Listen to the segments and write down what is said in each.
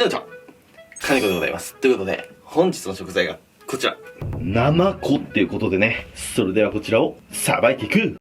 皆さん、金子でございます。ということで、本日の食材がこちら。ナマコっていうことでね、それではこちらをさばいていく。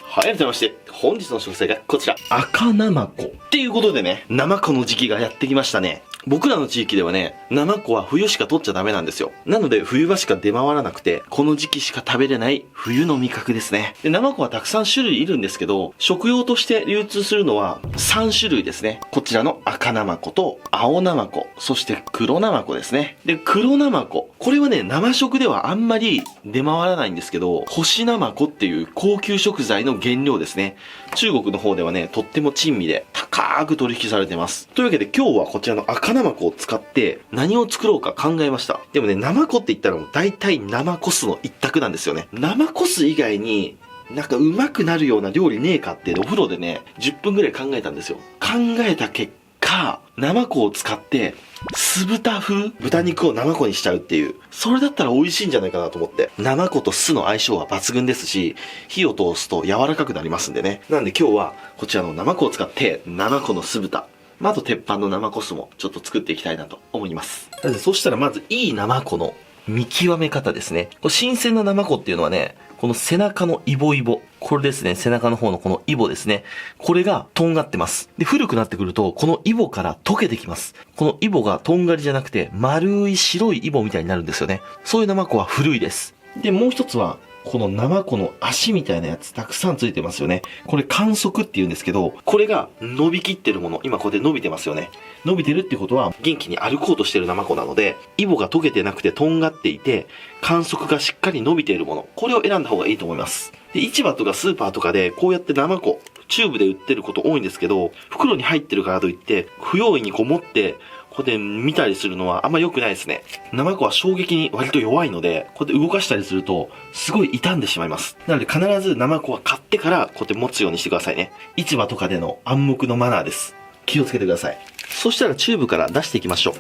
はい、改めまして、本日の食材がこちら。赤ナマコ。っていうことでね、ナマコの時期がやってきましたね。僕らの地域ではね、ナマコは冬しか取っちゃダメなんですよ。なので冬場しか出回らなくて、この時期しか食べれない冬の味覚ですね。で、ナマコはたくさん種類いるんですけど、食用として流通するのは3種類ですね。こちらの赤ナマコと青ナマコ、そして黒ナマコですね。で、黒ナマコ。これはね、生食ではあんまり出回らないんですけど、干しナマコっていう高級食材の原料ですね。中国の方ではね、とっても珍味で高く取引されてます。というわけで今日はこちらの赤ナマコを使って何を作ろうか考えました。でもね、ナマコって言ったらもう大体生コスの一択なんですよね。生コス以外になんか上手くなるような料理ねえかってお風呂でね、10分ぐらい考えたんですよ。考えた結果、ナマコを使って酢豚風豚肉をナマコにしちゃうっていう。それだったら美味しいんじゃないかなと思って。ナマコと酢の相性は抜群ですし、火を通すと柔らかくなりますんでね。なんで今日はこちらのナマコを使ってナマコの酢豚、あと鉄板のナマコ酢もちょっと作っていきたいなと思います。そしたらまずいいナマコの見極め方ですね。これ新鮮なナマコっていうのはね、この背中のイボイボ。これですね、背中の方のこのイボですね。これがとんがってます。で、古くなってくると、このイボから溶けてきます。このイボがとんがりじゃなくて、丸い白いイボみたいになるんですよね。そういうナマコは古いです。で、もう一つは、このナマコの足みたいなやつたくさんついてますよね。これ管足って言うんですけど、これが伸びきってるもの。今こうやって伸びてますよね。伸びてるってことは元気に歩こうとしてるナマコなので、イボが溶けてなくてとんがっていて、管足がしっかり伸びているもの。これを選んだ方がいいと思います。で、市場とかスーパーとかでこうやってナマコ、チューブで売ってること多いんですけど、袋に入ってるからといって、不用意にこう持って、こうやって見たりするのはあんま良くないですね。ナマコは衝撃に割と弱いので、こうやって動かしたりすると、すごい傷んでしまいます。なので必ずナマコは買ってからこうやって持つようにしてくださいね。市場とかでの暗黙のマナーです。気をつけてください。そしたらチューブから出していきましょう。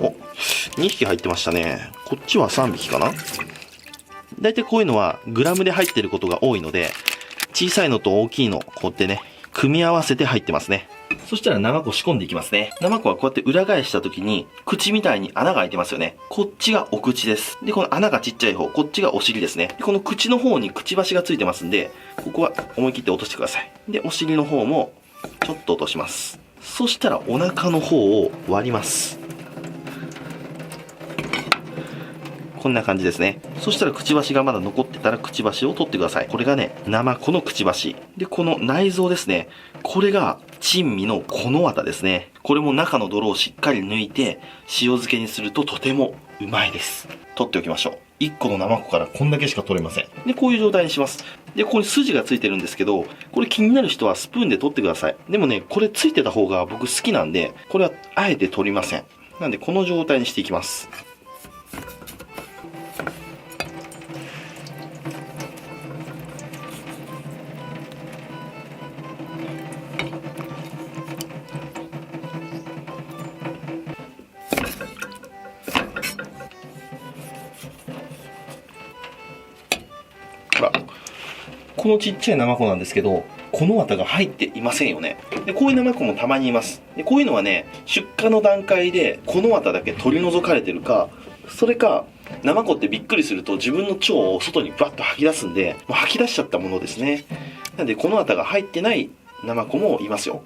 お、2匹入ってましたね。こっちは3匹かな。だいたいこういうのはグラムで入ってることが多いので、小さいのと大きいの、こうやってね、組み合わせて入ってますね。そしたらナマコ仕込んでいきますね。ナマコはこうやって裏返した時に、口みたいに穴が開いてますよね。こっちがお口です。で、この穴がちっちゃい方、こっちがお尻ですね。でこの口の方にくちばしがついてますんで、ここは思い切って落としてください。で、お尻の方も、ちょっと落とします。そしたらお腹の方を割ります。こんな感じですね。そしたらくちばしがまだ残ってたらくちばしを取ってください。これがね、ナマコのくちばし。で、この内臓ですね。これが珍味のこの綿ですね。これも中の泥をしっかり抜いて、塩漬けにするととてもうまいです。取っておきましょう。1個のナマコからこんだけしか取れません。で、こういう状態にします。で、ここに筋がついてるんですけど、これ気になる人はスプーンで取ってください。でもね、これついてた方が僕好きなんで、これはあえて取りません。なんで、この状態にしていきます。このちっちゃいナマコなんですけど、この綿が入っていませんよね。で、こういうナマコもたまにいます。で、こういうのはね、出荷の段階でこの綿だけ取り除かれてるか、それか、ナマコってびっくりすると自分の腸を外にバッと吐き出すんで、もう吐き出しちゃったものですね。なんで、この綿が入ってないナマコもいますよ。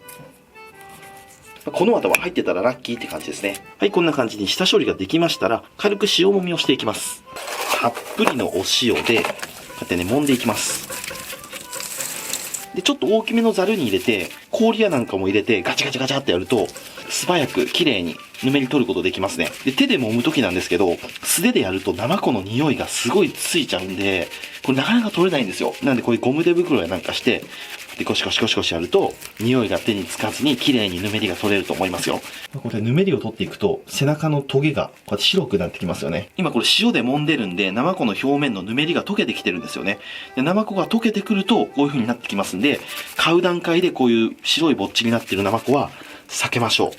この綿は入ってたらラッキーって感じですね。はい、こんな感じに下処理ができましたら、軽く塩もみをしていきます。たっぷりのお塩で、こうやってね、揉んでいきます。で、ちょっと大きめのザルに入れて、氷やなんかも入れて、ガチャガチャガチャってやると、素早く綺麗にぬめり取ることできますね。で、手で揉むときなんですけど、素手でやるとナマコの匂いがすごいついちゃうんで、これなかなか取れないんですよ。なんでこういうゴム手袋やなんかして、で、ゴシゴシゴシゴシやると、匂いが手につかずに綺麗にぬめりが取れると思いますよ。これぬめりを取っていくと、背中のトゲがこうやって白くなってきますよね。今これ塩で揉んでるんで、ナマコの表面のぬめりが溶けてきてるんですよね。で、ナマコが溶けてくると、こういう風になってきますんで、買う段階でこういう白いぼっちになってるナマコは避けましょう。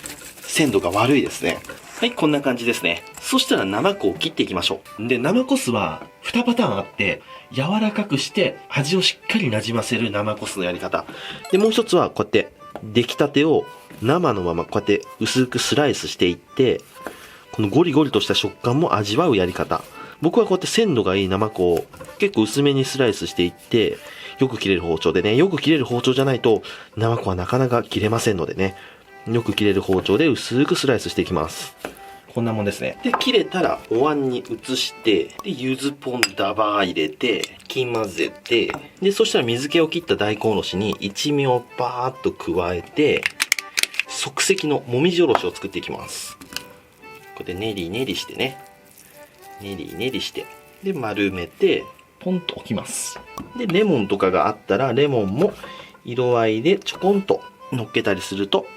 鮮度が悪いですね。はい、こんな感じですね。そしたらナマコを切っていきましょう。で、ナマコ酢は2パターンあって、柔らかくして味をしっかりなじませる生コスのやり方。で、もう一つはこうやって出来たてを生のままこうやって薄くスライスしていって、このゴリゴリとした食感も味わうやり方。僕はこうやって鮮度がいい生子を結構薄めにスライスしていって、よく切れる包丁でね、よく切れる包丁じゃないと生子はなかなか切れませんのでね、よく切れる包丁で薄くスライスしていきます。こんなもんですね。で、切れたらお椀に移して、で、柚子ポンダバー入れて、かき混ぜて、で、そしたら水気を切った大根おろしに一味をバーッと加えて、即席のもみじおろしを作っていきます。こうやって練り練りしてね。練り練りして。で、丸めて、ポンと置きます。で、レモンとかがあったら、レモンも色合いでちょこんと乗っけたりすると、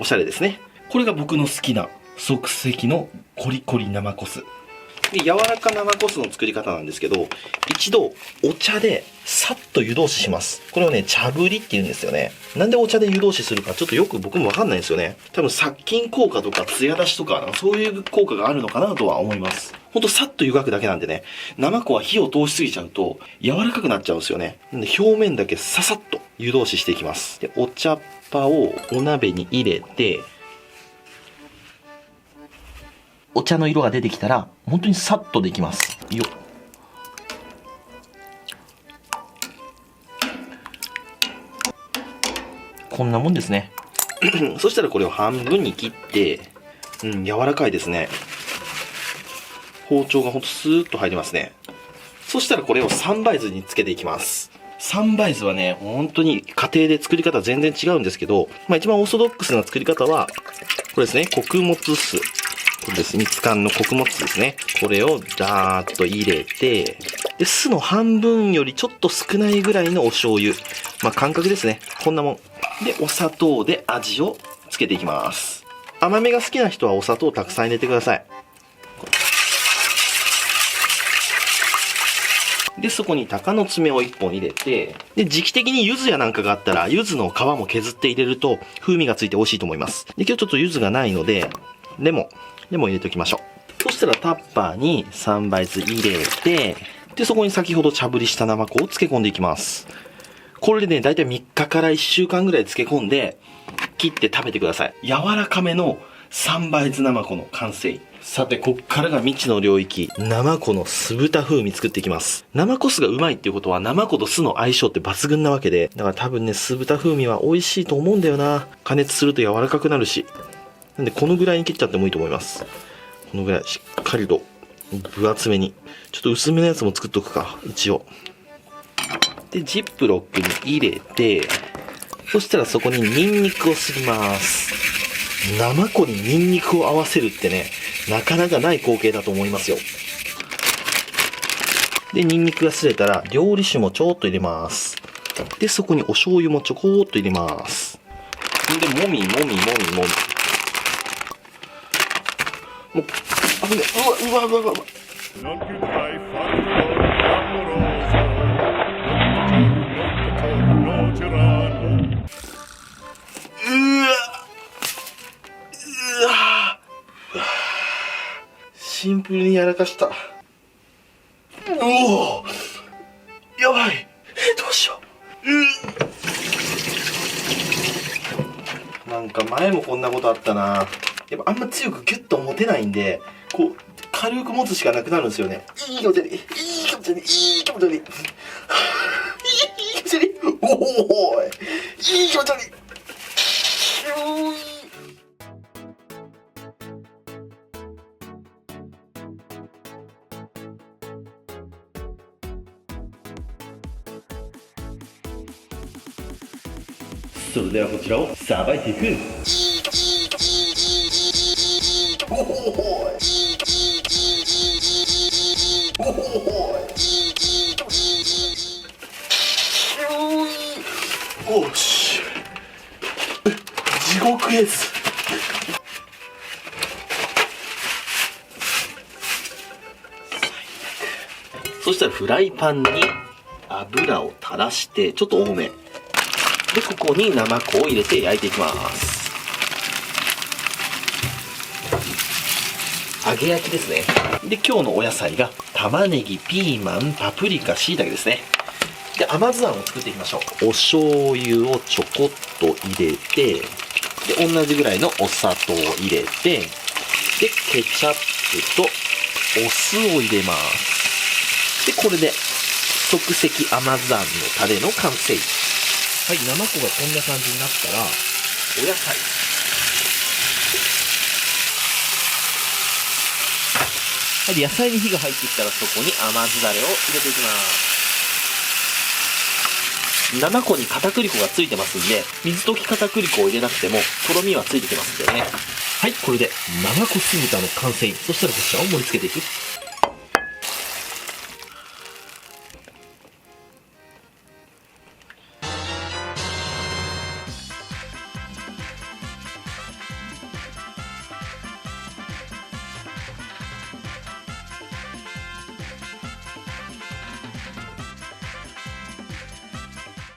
おしゃれですね。これが僕の好きな即席のコリコリ生コス。で、柔らか生コスの作り方なんですけど、一度お茶でさっと湯通しします。これをね、茶ぶりって言うんですよね。なんでお茶で湯通しするかちょっとよく僕もわかんないんですよね。多分殺菌効果とか艶出しとか、そういう効果があるのかなとは思います。ほんとさっと湯がくだけなんでね、生子は火を通しすぎちゃうと柔らかくなっちゃうんですよね。なんで表面だけささっと湯通ししていきます。で、お茶っ葉をお鍋に入れて、お茶の色が出てきたら、本当にさっとできます。よっ。こんなもんですね。そしたらこれを半分に切って、柔らかいですね。包丁がほんとスーッと入りますね。そしたらこれを三杯酢につけていきます。三杯酢はね、本当に家庭で作り方全然違うんですけど、一番オーソドックスな作り方は、これですね、穀物酢。これです。蜜柑の穀物酢ですね。これをダーッと入れて、で、酢の半分よりちょっと少ないぐらいのお醤油。感覚ですね。こんなもん。で、お砂糖で味をつけていきます。甘めが好きな人はお砂糖をたくさん入れてください。で、そこに鷹の爪を1本入れて、で、時期的に柚子やなんかがあったら、柚子の皮も削って入れると、風味がついて美味しいと思います。で、今日ちょっと柚子がないので、レモン入れておきましょう。そしたらタッパーに3杯酢入れて、で、そこに先ほど茶ぶりした生子を漬け込んでいきます。これでね、だいたい3日から1週間ぐらい漬け込んで、切って食べてください。柔らかめの3杯酢生子の完成。さて、こっからが未知の領域。生子の酢豚風味作っていきます。生子酢がうまいっていうことは、生子と酢の相性って抜群なわけで、だから多分ね、酢豚風味は美味しいと思うんだよな。加熱すると柔らかくなるし。なんで、このぐらいに切っちゃってもいいと思います。このぐらい、しっかりと、分厚めに。ちょっと薄めのやつも作っとくか、一応。で、ジップロックに入れて、そしたらそこにニンニクをすります。生子にニンニクを合わせるってね、なかなかない光景だと思いますよ。で、ニンニクがすれたら、料理酒もちょっと入れます。で、そこにお醤油もちょこーっと入れます。で、もみもみもみもみ。もう、危ねえ。うわ。シンプルにやらかした。やばい。どうしよう。なんか前もこんなことあったな。やっぱあんま強くギュッと持てないんで、こう軽く持つしかなくなるんですよね。いい気持ち悪い。おお、いい気持ち悪い。それではこちらをさばいていく。おし、地獄絵図。そしたらフライパンに油を垂らしてちょっと多めで、ここに生子を入れて焼いていきます。揚げ焼きですね。で、今日のお野菜が玉ねぎ、ピーマン、パプリカ、椎茸ですね。で、甘酢あんを作っていきましょう。お醤油をちょこっと入れて、で、同じぐらいのお砂糖を入れて、で、ケチャップとお酢を入れます。で、これで、即席甘酢あんのタレの完成。はい、生子がこんな感じになったら、お野菜。はい、野菜に火が入ってきたらそこに甘酢だれを入れていきます。生子に片栗粉がついてますんで、水溶き片栗粉を入れなくても、とろみはついてきますんでね。はい、これで生子酢豚の完成。そしたらこちらを盛り付けていく。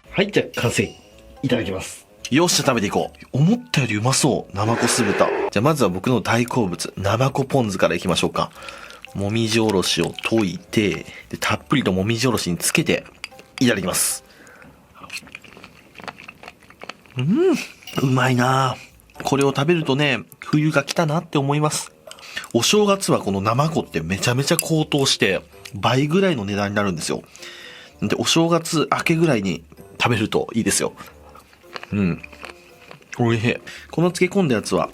はい、じゃあ完成。いただきます。よっしゃ、食べていこう。思ったよりうまそう。生子酢豚。じゃあまずは僕の大好物、生子ポン酢からいきましょうか。もみじおろしを溶いて、でたっぷりともみじおろしにつけて、いただきます。うまいなぁ。これを食べるとね、冬が来たなって思います。お正月はこの生子ってめちゃめちゃ高騰して、倍ぐらいの値段になるんですよ。で、お正月明けぐらいに食べるといいですよ。おいしい。この漬け込んだやつは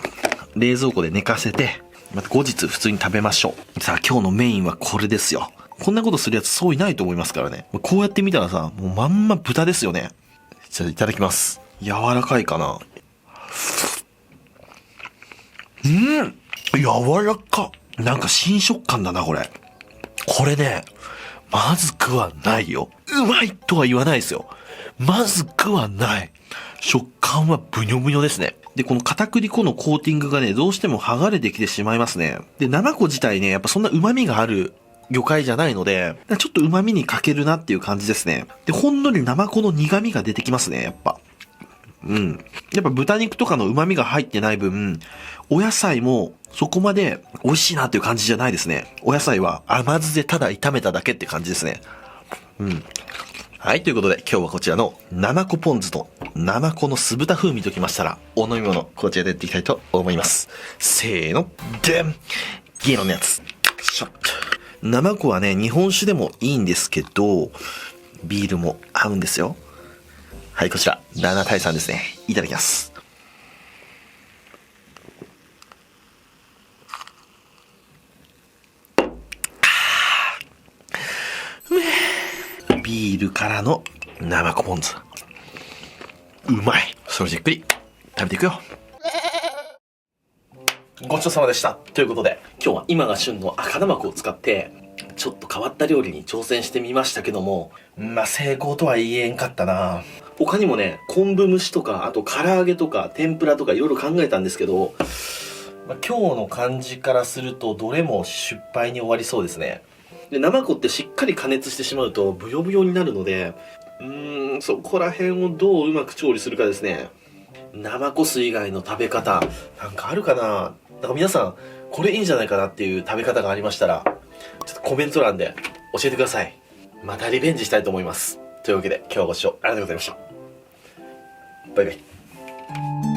冷蔵庫で寝かせて、また後日普通に食べましょう。さあ今日のメインはこれですよ。こんなことするやつそういないと思いますからね。こうやって見たらさ、もうまんま豚ですよね。じゃあいただきます。柔らかいかな。柔らか。なんか新食感だな、これ。これね、まずくはないよ。うまいとは言わないですよ。まずくはない。食感はブニョブニョですね。で、この片栗粉のコーティングがね、どうしても剥がれてきてしまいますね。で、生子自体ね、やっぱそんな旨味がある魚介じゃないので、ちょっと旨味に欠けるなっていう感じですね。で、ほんのり生子の苦味が出てきますね、やっぱ。やっぱ豚肉とかの旨味が入ってない分、お野菜もそこまで美味しいなっていう感じじゃないですね。お野菜は甘酢でただ炒めただけって感じですね。はい、ということで今日はこちらの生子ポン酢と生子の酢豚風味ときましたら、お飲み物こちらでやっていきたいと思います。せーの、でんゲロのやつ。ショット。生子はね、日本酒でもいいんですけど、ビールも合うんですよ。はい、こちら、7対3ですね。いただきます。ビールからの生子ポン酢。うまい。それじっくり食べていくよ。ごちそうさまでした。ということで、今日は今が旬の赤生子を使って、ちょっと変わった料理に挑戦してみましたけども、成功とは言えんかったな。他にもね、昆布蒸しとか、あと唐揚げとか、天ぷらとかいろいろ考えたんですけど、今日の感じからするとどれも失敗に終わりそうですね。で、生子ってしっかり加熱してしまうとブヨブヨになるので、そこら辺をどううまく調理するかですね。生子酢以外の食べ方、なんかあるかな。なんか皆さん、これいいんじゃないかなっていう食べ方がありましたら、ちょっとコメント欄で教えてください。またリベンジしたいと思います。というわけで今日はご視聴ありがとうございました。バイバイ。